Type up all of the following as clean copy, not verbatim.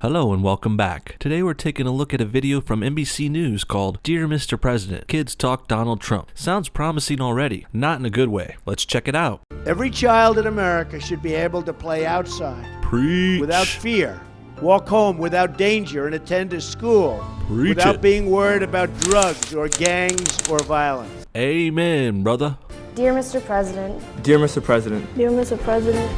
Hello and welcome back. Today we're taking a look at a video from NBC News called Dear Mr. President, Kids Talk Donald Trump. Sounds promising already, not in a good way. Let's check it out. Every child in America should be able to play outside Preach. without fear, walk home without danger, and attend a school Preach without it. being worried about drugs or gangs or violence. Amen, brother. Dear Mr. President. Dear Mr. President. Dear Mr. President.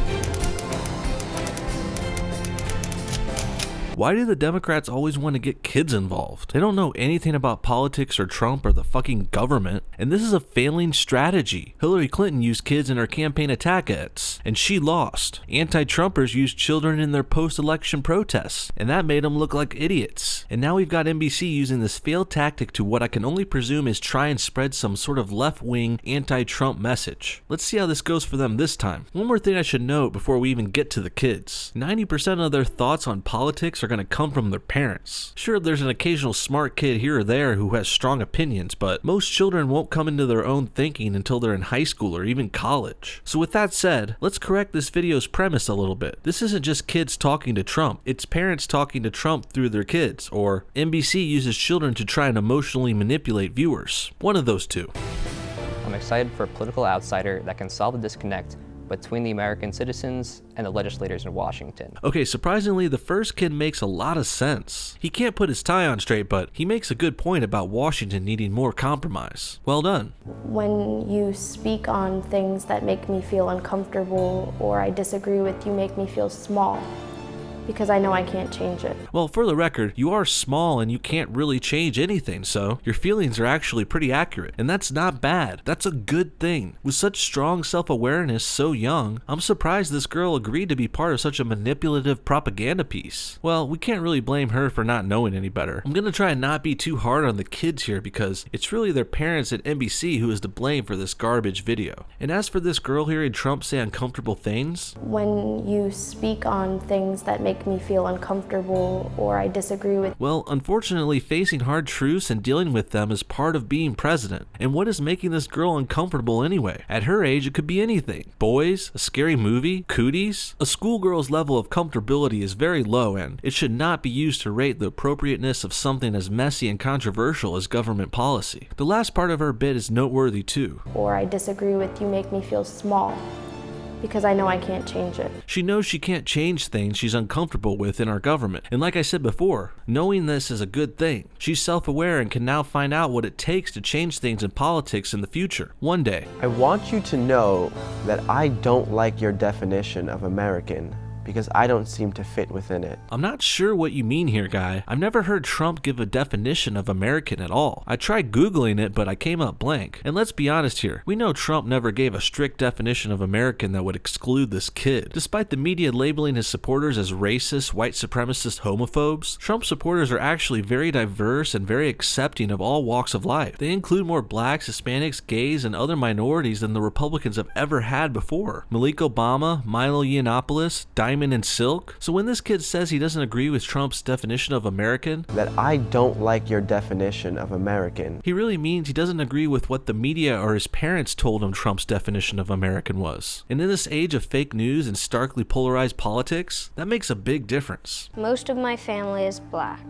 Why do the Democrats always want to get kids involved? They don't know anything about politics or Trump or the fucking government, and this is a failing strategy. Hillary Clinton used kids in her campaign attack ads, and she lost. Anti-Trumpers used children in their post-election protests, and that made them look like idiots. And now we've got NBC using this failed tactic to what I can only presume is try and spread some sort of left-wing anti-Trump message. Let's see how this goes for them this time. One more thing I should note before we even get to the kids. 90% of their thoughts on politics are going to come from their parents. Sure, there's an occasional smart kid here or there who has strong opinions, but most children won't come into their own thinking until they're in high school or even college. So with that said, let's correct this video's premise a little bit. This isn't just kids talking to Trump, it's parents talking to Trump through their kids, or NBC uses children to try and emotionally manipulate viewers. One of those two. I'm excited for a political outsider that can solve the disconnect between the American citizens and the legislators in Washington. Okay, surprisingly, the first kid makes a lot of sense. He can't put his tie on straight, but he makes a good point about Washington needing more compromise. Well done. When you speak on things that make me feel uncomfortable or I disagree with, you make me feel small. Because I know I can't change it. Well, for the record, you are small and you can't really change anything, so your feelings are actually pretty accurate. And that's not bad. That's a good thing. With such strong self-awareness so young, I'm surprised this girl agreed to be part of such a manipulative propaganda piece. Well, we can't really blame her for not knowing any better. I'm gonna try and not be too hard on the kids here because it's really their parents at NBC who is to blame for this garbage video. And as for this girl hearing Trump say uncomfortable things, when you speak on things that make me feel uncomfortable or I disagree with. Well, unfortunately, facing hard truths and dealing with them is part of being president. And what is making this girl uncomfortable anyway? At her age, it could be anything. Boys, a scary movie, cooties. A schoolgirl's level of comfortability is very low and it should not be used to rate the appropriateness of something as messy and controversial as government policy. The last part of her bit is noteworthy too. Or I disagree with, you make me feel small. Because I know I can't change it. She knows she can't change things she's uncomfortable with in our government. And like I said before, knowing this is a good thing. She's self-aware and can now find out what it takes to change things in politics in the future, one day. I want you to know that I don't like your definition of American because I don't seem to fit within it. I'm not sure what you mean here, guy. I've never heard Trump give a definition of American at all. I tried Googling it, but I came up blank. And let's be honest here, we know Trump never gave a strict definition of American that would exclude this kid. Despite the media labeling his supporters as racist, white supremacist homophobes, Trump supporters are actually very diverse and very accepting of all walks of life. They include more blacks, Hispanics, gays, and other minorities than the Republicans have ever had before. Malik Obama, Milo Yiannopoulos, Diamond and Silk. So when this kid says he doesn't agree with Trump's definition of American, that I don't like your definition of American, he really means he doesn't agree with what the media or his parents told him Trump's definition of American was. And in this age of fake news and starkly polarized politics, that makes a big difference. Most of my family is black.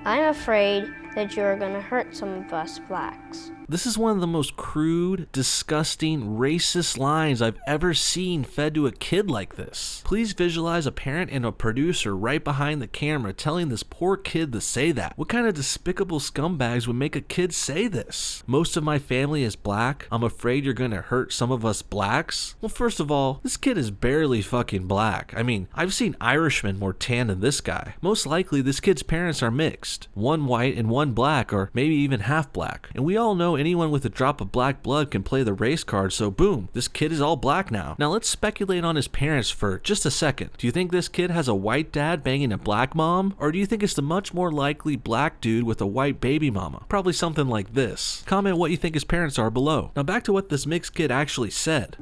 I'm afraid that you're gonna hurt some of us blacks. This is one of the most crude, disgusting, racist lines I've ever seen fed to a kid like this. Please visualize a parent and a producer right behind the camera telling this poor kid to say that. What kind of despicable scumbags would make a kid say this? Most of my family is black. I'm afraid you're gonna hurt some of us blacks. Well, first of all, this kid is barely fucking black. I mean, I've seen Irishmen more tan than this guy. Most likely, this kid's parents are mixed. One white and one black, or maybe even half black. And we all know anyone with a drop of black blood can play the race card, so boom, this kid is all black now. Now let's speculate on his parents for just a second. Do you think this kid has a white dad banging a black mom? Or do you think it's the much more likely black dude with a white baby mama? Probably something like this. Comment what you think his parents are below. Now back to what this mixed kid actually said.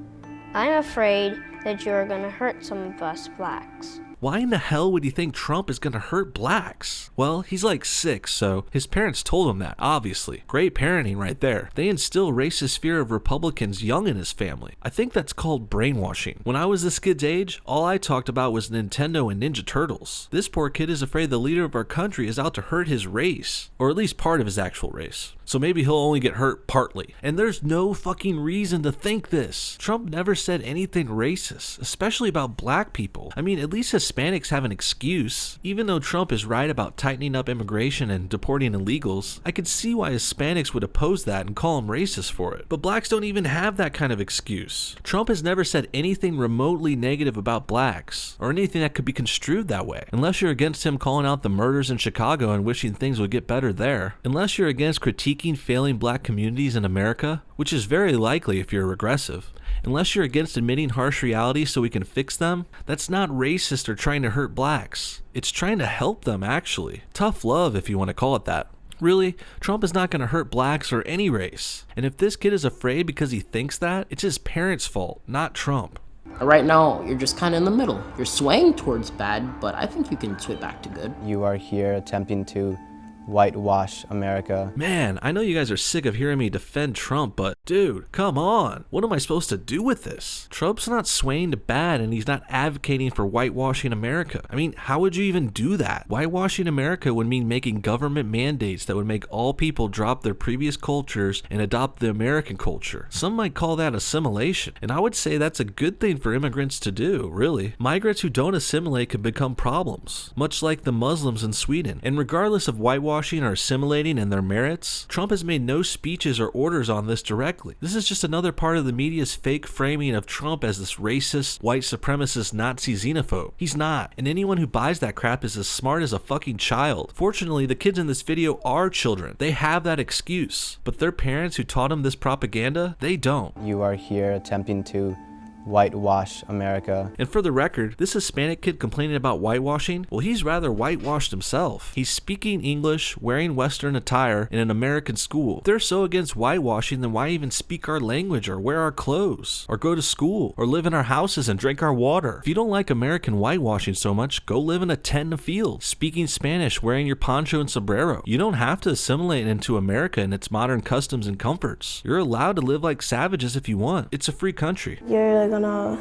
I'm afraid that you're gonna hurt some of us blacks. Why in the hell would he think Trump is gonna hurt blacks? Well, he's like 6, so his parents told him that, obviously. Great parenting right there. They instill racist fear of Republicans young in his family. I think that's called brainwashing. When I was this kid's age, all I talked about was Nintendo and Ninja Turtles. This poor kid is afraid the leader of our country is out to hurt his race, or at least part of his actual race. So maybe he'll only get hurt partly. And there's no fucking reason to think this. Trump never said anything racist, especially about black people. I mean, at least Hispanics have an excuse. Even though Trump is right about tightening up immigration and deporting illegals, I could see why Hispanics would oppose that and call him racist for it. But blacks don't even have that kind of excuse. Trump has never said anything remotely negative about blacks, or anything that could be construed that way. Unless you're against him calling out the murders in Chicago and wishing things would get better there. Unless you're against critiquing failing black communities in America, which is very likely if you're regressive. Unless you're against admitting harsh realities so we can fix them, that's not racist or trying to hurt blacks. It's trying to help them, actually. Tough love, if you want to call it that. Really, Trump is not going to hurt blacks or any race. And if this kid is afraid because he thinks that, it's his parents' fault, not Trump. Right now, you're just kind of in the middle. You're swaying towards bad, but I think you can sway back to good. You are here attempting to whitewash America. Man, I know you guys are sick of hearing me defend Trump, but dude, come on. What am I supposed to do with this? Trump's not swaying to bad and he's not advocating for whitewashing America. I mean, how would you even do that? Whitewashing America would mean making government mandates that would make all people drop their previous cultures and adopt the American culture. Some might call that assimilation, and I would say that's a good thing for immigrants to do, really. Migrants who don't assimilate could become problems, much like the Muslims in Sweden. And regardless of whitewashing or assimilating and their merits, Trump has made no speeches or orders on this directly. This is just another part of the media's fake framing of Trump as this racist, white supremacist, Nazi xenophobe. He's not, and anyone who buys that crap is as smart as a fucking child. Fortunately, the kids in this video are children. They have that excuse, but their parents who taught them this propaganda, they don't. You are here attempting to whitewash America. And for the record, this Hispanic kid complaining about whitewashing, well, he's rather whitewashed himself. He's speaking English, wearing Western attire in an American school. If they're so against whitewashing, then why even speak our language or wear our clothes or go to school or live in our houses and drink our water? If you don't like American whitewashing so much, go live in a tent in a field, speaking Spanish, wearing your poncho and sombrero. You don't have to assimilate into America and its modern customs and comforts. You're allowed to live like savages if you want. It's a free country. You're gonna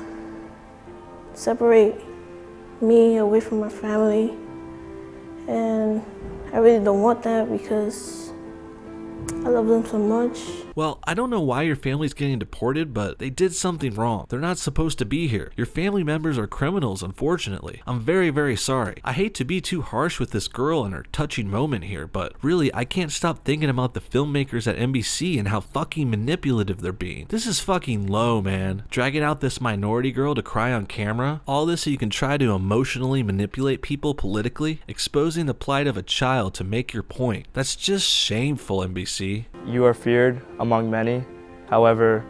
separate me away from my family, and I really don't want that because I love them so much. Well, I don't know why your family's getting deported, but they did something wrong. They're not supposed to be here. Your family members are criminals, unfortunately. I'm very, very sorry. I hate to be too harsh with this girl and her touching moment here, but really, I can't stop thinking about the filmmakers at NBC and how fucking manipulative they're being. This is fucking low, man. Dragging out this minority girl to cry on camera. All this so you can try to emotionally manipulate people politically. Exposing the plight of a child to make your point. That's just shameful, NBC. You are feared among many. However,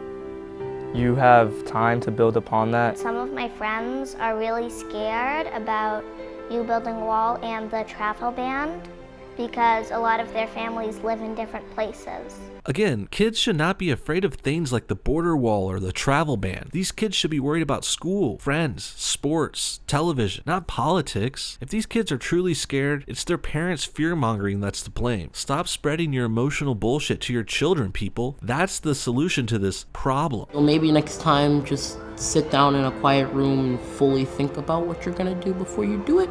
you have time to build upon that. Some of my friends are really scared about you building a wall and the travel ban because a lot of their families live in different places. Again, kids should not be afraid of things like the border wall or the travel ban. These kids should be worried about school, friends, sports, television, not politics. If these kids are truly scared, it's their parents' fear-mongering that's to blame. Stop spreading your emotional bullshit to your children, people. That's the solution to this problem. Well, maybe next time, just sit down in a quiet room and fully think about what you're gonna do before you do it.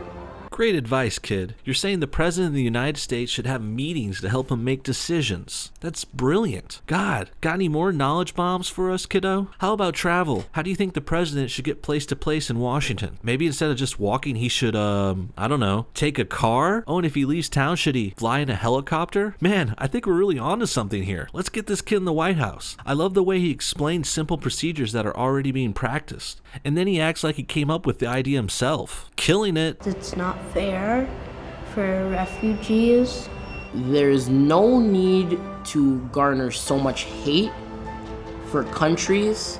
Great advice, kid. You're saying the President of the United States should have meetings to help him make decisions. That's brilliant. God, got any more knowledge bombs for us, kiddo? How about travel? How do you think the President should get place to place in Washington? Maybe instead of just walking, he should, I don't know, take a car? Oh, and if he leaves town, should he fly in a helicopter? Man, I think we're really onto something here. Let's get this kid in the White House. I love the way he explains simple procedures that are already being practiced. And then he acts like he came up with the idea himself. Killing it. It's not fair for refugees. There is no need to garner so much hate for countries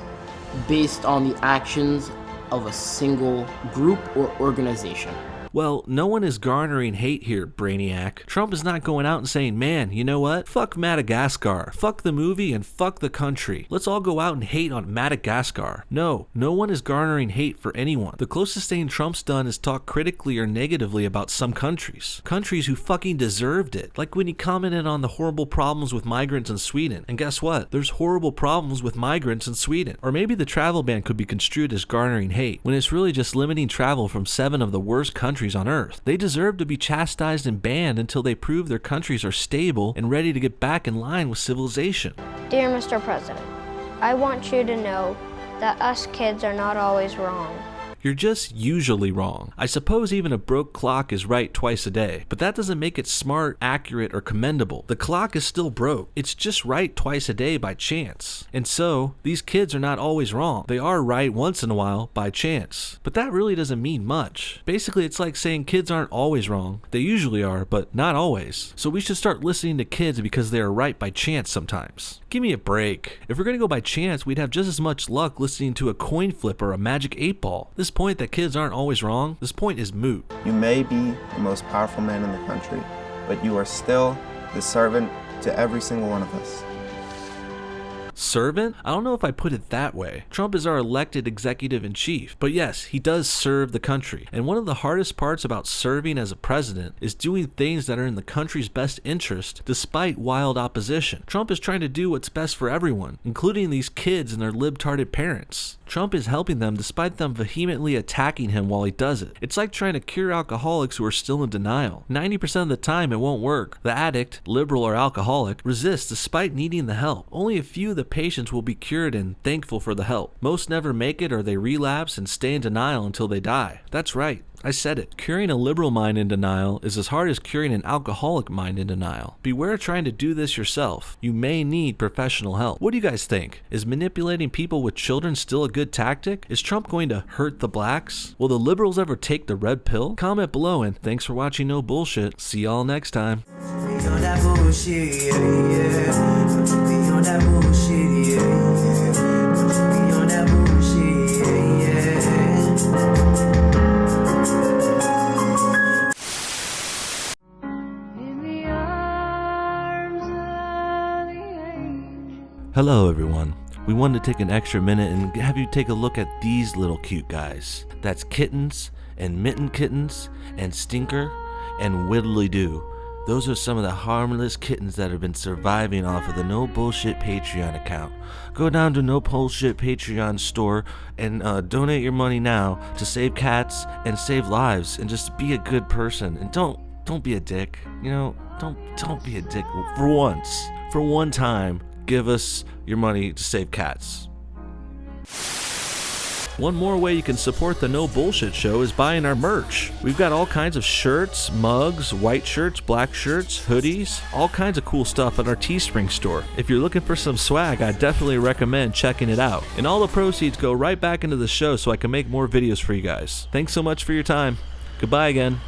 based on the actions of a single group or organization. Well, no one is garnering hate here, Brainiac. Trump is not going out and saying, man, you know what? Fuck Madagascar. Fuck the movie and fuck the country. Let's all go out and hate on Madagascar. No one is garnering hate for anyone. The closest thing Trump's done is talk critically or negatively about some countries. Countries who fucking deserved it. Like when he commented on the horrible problems with migrants in Sweden. And guess what? There's horrible problems with migrants in Sweden. Or maybe the travel ban could be construed as garnering hate, when it's really just limiting travel from 7 of the worst countries on earth. They deserve to be chastised and banned until they prove their countries are stable and ready to get back in line with civilization. Dear Mr. President, I want you to know that us kids are not always wrong. You're just usually wrong. I suppose even a broke clock is right twice a day, but that doesn't make it smart, accurate, or commendable. The clock is still broke. It's just right twice a day by chance. And so, these kids are not always wrong. They are right once in a while by chance. But that really doesn't mean much. Basically, it's like saying kids aren't always wrong. They usually are, but not always. So we should start listening to kids because they are right by chance sometimes. Give me a break. If we're gonna go by chance, we'd have just as much luck listening to a coin flip or a magic 8-ball. This point that kids aren't always wrong, this point is moot. You may be the most powerful man in the country, but you are still the servant to every single one of us. Servant? I don't know if I put it that way. Trump is our elected executive in chief, but yes, he does serve the country. And one of the hardest parts about serving as a president is doing things that are in the country's best interest despite wild opposition. Trump is trying to do what's best for everyone, including these kids and their libtarded parents. Trump is helping them despite them vehemently attacking him while he does it. It's like trying to cure alcoholics who are still in denial. 90% of the time it won't work. The addict, liberal or alcoholic, resists despite needing the help. Only a few of the patients will be cured and thankful for the help. Most never make it, or they relapse and stay in denial until they die. That's right. I said it. Curing a liberal mind in denial is as hard as curing an alcoholic mind in denial. Beware trying to do this yourself. You may need professional help. What do you guys think? Is manipulating people with children still a good tactic? Is Trump going to hurt the blacks? Will the liberals ever take the red pill? Comment below, and thanks for watching No Bullshit. See y'all next time. Hello everyone. We wanted to take an extra minute and have you take a look at these little cute guys. That's Kittens and Mitten Kittens and Stinker and Whittly Doo. Those are some of the harmless kittens that have been surviving off of the No Bullshit Patreon account. Go down to No Bullshit Patreon store and donate your money now to save cats and save lives, and just be a good person, and don't be a dick. You know, don't be a dick for once. For one time, give us your money to save cats. One more way you can support the No Bullshit Show is buying our merch. We've got all kinds of shirts, mugs, white shirts, black shirts, hoodies, all kinds of cool stuff at our Teespring store. If you're looking for some swag, I definitely recommend checking it out. And all the proceeds go right back into the show so I can make more videos for you guys. Thanks so much for your time. Goodbye again.